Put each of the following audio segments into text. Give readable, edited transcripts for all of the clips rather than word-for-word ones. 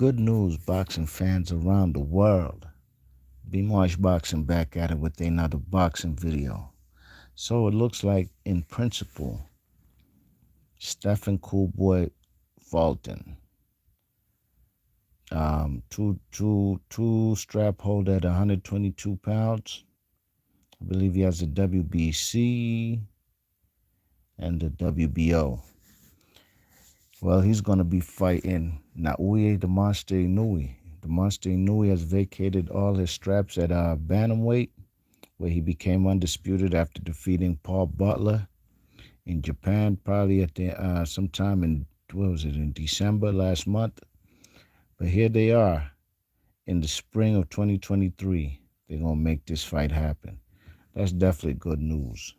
Good news, boxing fans around the world. B Marsh Boxing back at it with another boxing video. So it looks like, in principle, Stephen Coolboy Fulton, two strap holder at 122 pounds. I believe he has a WBC and the WBO. Well, he's going to be fighting Naoya the Monster Inoue. The Monster Inoue has vacated all his straps at bantamweight, where he became undisputed after defeating Paul Butler in Japan, probably at the sometime in, what was it, in December last month. But here they are in the spring of 2023. They're going to make this fight happen. That's definitely good news.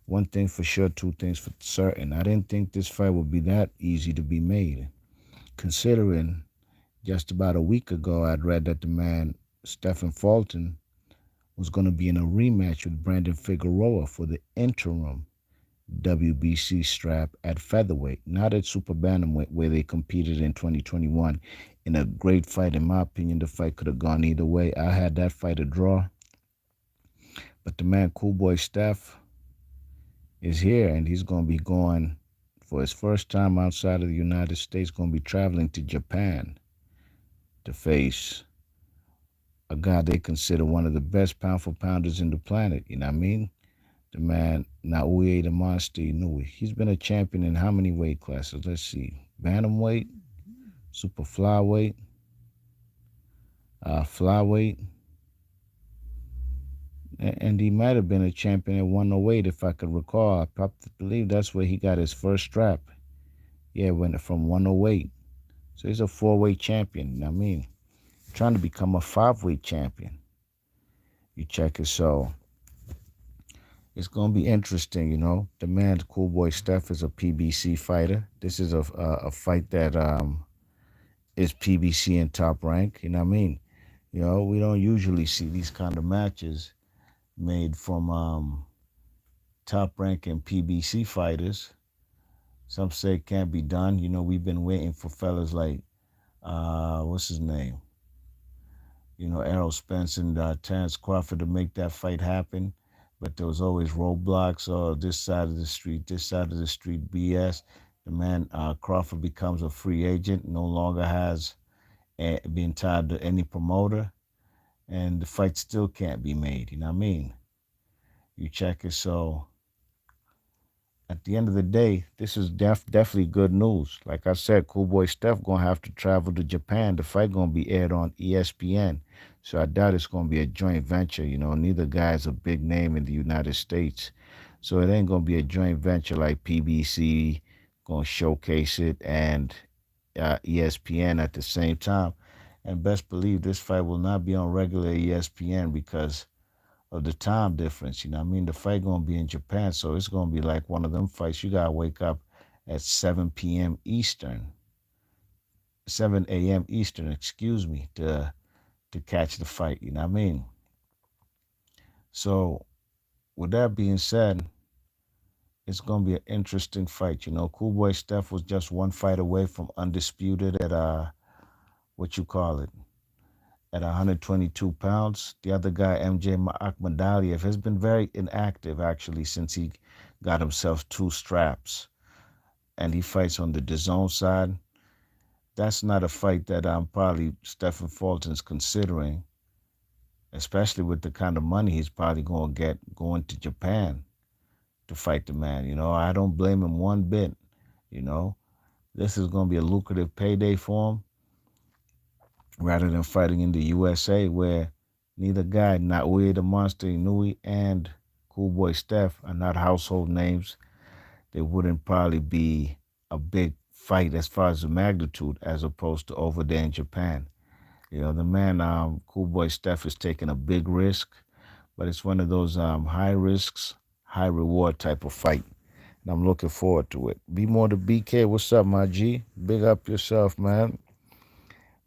One thing for sure, two things for certain. I didn't think this fight would be that easy to be made, considering just about a week ago I'd read that the man, Stephen Fulton, was going to be in a rematch with Brandon Figueroa for the interim WBC strap at featherweight, not at super bantamweight where they competed in 2021 in a great fight. In my opinion, the fight could have gone either way. I had that fight a draw, but the man Coolboy Steph is here, and he's going to be going for his first time outside of the United States, going to be traveling to Japan to face a guy they consider one of the best pound for pounders in the planet. You know what I mean? The man, Naoya the Monster Inoue. He's been a champion in how many weight classes? Let's see. Bantamweight, super flyweight, flyweight. And he might have been a champion at 108 if I could recall. I probably believe that's where he got his first strap. Yeah, went from 108. So he's a four-weight champion. You know what I mean? Trying to become a five-weight champion. You check it. So it's going to be interesting, you know. The man, Coolboy Steph, is a PBC fighter. This is a fight that is PBC in top rank. You know what I mean? You know, we don't usually see these kind of matches made from top ranking PBC fighters. Some say it can't be done. You know, we've been waiting for fellas like, what's his name? You know, Errol Spence and Terrence Crawford to make that fight happen. But there was always roadblocks, or this side of the street, BS. The man, Crawford, becomes a free agent, no longer has been tied to any promoter, and the fight still can't be made. You know what I mean? You check it. So at the end of the day, this is definitely good news. Like I said, Coolboy Steph going to have to travel to Japan. The fight going to be aired on ESPN. So I doubt it's going to be a joint venture. You know, neither guy is a big name in the United States. So it ain't going to be a joint venture like PBC going to showcase it and ESPN at the same time. And best believe this fight will not be on regular ESPN because of the time difference. You know what I mean? The fight going to be in Japan, so it's going to be like one of them fights you got to wake up at 7 p.m. Eastern, 7 a.m. Eastern, excuse me, to catch the fight. You know what I mean? So with that being said, it's going to be an interesting fight. You know, Coolboy Steph was just one fight away from undisputed at, what you call it, at 122 pounds. The other guy, MJ Akhmadaliev, has been very inactive, actually, since he got himself two straps. And he fights on the DAZN side. That's not a fight that probably Stephen Fulton's considering, especially with the kind of money he's probably going to get going to Japan to fight the man. You know, I don't blame him one bit. You know, this is going to be a lucrative payday for him, rather than fighting in the USA, where neither guy, Naoya the Monster Inoue and Coolboy Steph, are not household names. They wouldn't probably be a big fight as far as the magnitude, as opposed to over there in Japan. You know, the man, Coolboy Steph, is taking a big risk, but it's one of those high risks, high reward type of fight. And I'm looking forward to it. Be more to BK. What's up, my G? Big up yourself, man.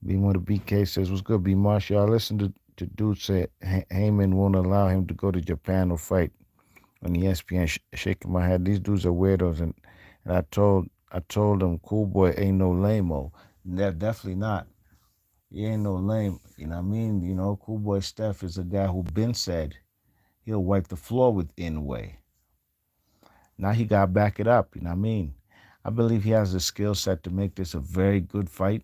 Be more to BK says, what's good, B Marshall? I listened to dude say Heyman won't allow him to go to Japan or fight on ESPN. Shaking my head. These dudes are weirdos, and I told them, Coolboy ain't no lame-o. They're definitely not. He ain't no lame. You know what I mean? You know, Cool Boy Steph is a guy who been said he'll wipe the floor with Inoue. Now he got to back it up. You know what I mean? I believe he has the skill set to make this a very good fight.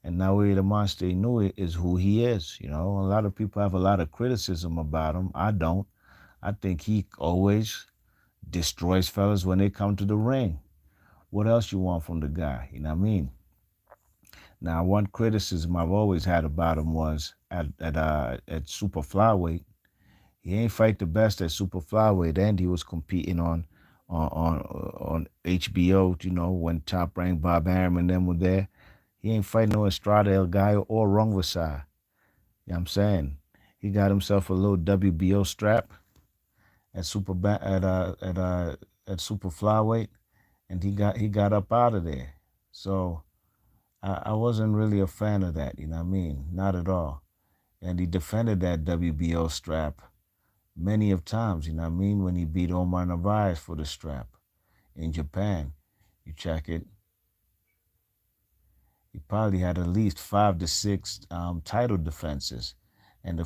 And Naoya the Monster Inoue is who he is. You know, a lot of people have a lot of criticism about him. I don't. I think he always destroys fellas when they come to the ring. What else you want from the guy? You know what I mean? Now, one criticism I've always had about him was at super flyweight. He ain't fight the best at super flyweight, and he was competing on HBO. You know, when Top Rank Bob Arum and them were there. He ain't fighting no Estrada El Gallo or Rungvisai. You know what I'm saying? He got himself a little WBO strap at super flyweight, and he got up out of there. So I wasn't really a fan of that. You know what I mean? Not at all. And he defended that WBO strap many of times. You know what I mean? When he beat Omar Narvaez for the strap in Japan, you check it. He probably had at least 5 to 6 title defenses, and the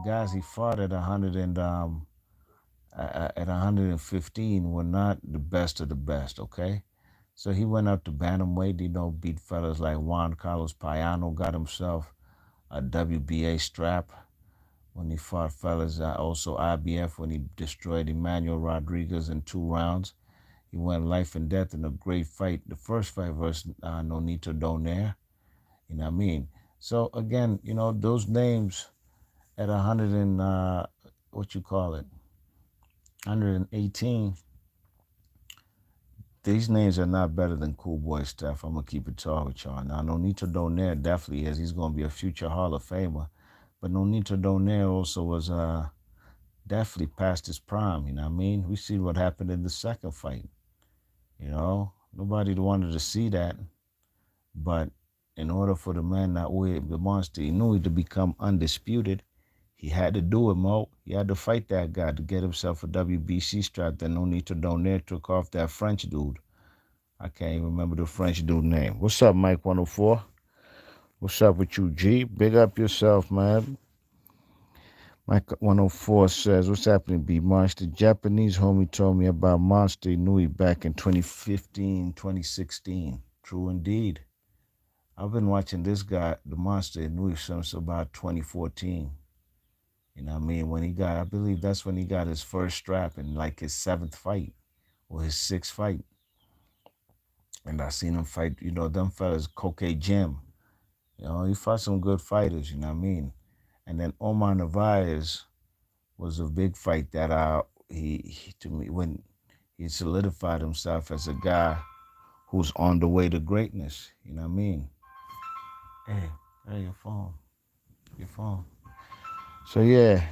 guys he fought at 100 and at 115 were not the best of the best. Okay, so he went up to bantamweight. You know, beat fellas like Juan Carlos Payano, got himself a WBA strap when he fought fellas. Also IBF when he destroyed Emmanuel Rodriguez in 2 rounds. He went life and death in a great fight. The first fight versus Nonito Donaire. You know what I mean? So again, you know, those names at 100 and what you call it, 118. These names are not better than Cool Boy Steph. I'm gonna keep it tall with y'all. Now, Nonito Donaire definitely is. He's gonna be a future Hall of Famer. But Nonito Donaire also was definitely past his prime. You know what I mean? We see what happened in the second fight. You know, nobody wanted to see that. But in order for the man that way, the monster Inoue to become undisputed, he had to do it, Mo. He had to fight that guy to get himself a WBC strap that Nonito Donaire took off that French dude. I can't even remember the French dude name. What's up, Mike 104? What's up with you, G? Big up yourself, man. Mike 104 says, what's happening, B Monster? Japanese homie told me about Monster Inoue back in 2015, 2016. True indeed. I've been watching this guy, the Monster Inoue, since about 2014. You know what I mean? I believe that's when he got his first strap in like his 7th fight or his 6th fight. And I seen him fight, you know, them fellas, Koke Jim. You know, he fought some good fighters, you know what I mean? And then Omar Narvaez was a big fight that he to me when he solidified himself as a guy who's on the way to greatness. You know what I mean? Hey, your phone. So yeah,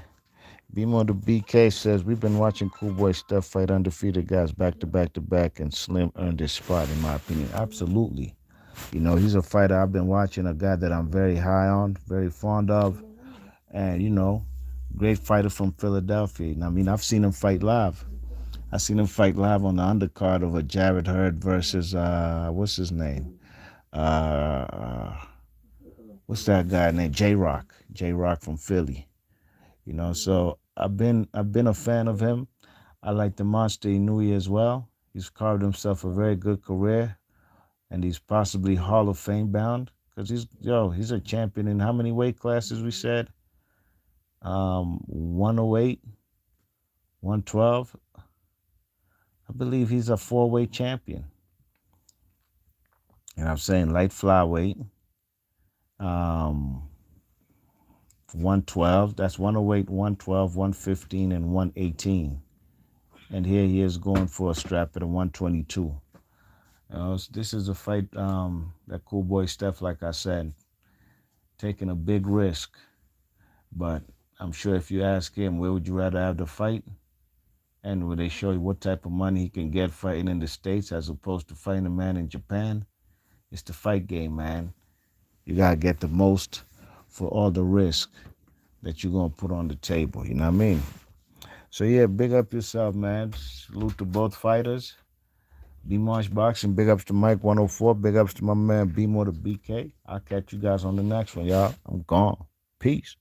Bimo the BK says we've been watching Cool Boy Steph fight undefeated guys back to back to back, and Slim earned his spot in my opinion. Absolutely. You know, he's a fighter I've been watching, a guy that I'm very high on, very fond of, and you know, great fighter from Philadelphia. I mean, I've seen him fight live. I seen him fight live on the undercard of a Jared Hurd versus what's his name? Uh, what's that guy named J Rock? J Rock from Philly. You know, so I've been a fan of him. I like the Monster Inoue as well. He's carved himself a very good career, and he's possibly Hall of Fame bound because he's a champion in how many weight classes we said? 108, 112. I believe he's a 4-weight champion. And I'm saying light flyweight, 112. That's 108, 112, 115, and 118. And here he is going for a strap at a 122. This is a fight that Cool Boy Steph, like I said, taking a big risk. But I'm sure if you ask him, where would you rather have the fight? And will they show you what type of money he can get fighting in the States as opposed to fighting a man in Japan? It's the fight game, man. You got to get the most for all the risk that you're going to put on the table. You know what I mean? So, yeah, big up yourself, man. Salute to both fighters. B Marsh Boxing, big ups to Mike 104, big ups to my man B More to BK. I'll catch you guys on the next one, y'all. I'm gone. Peace.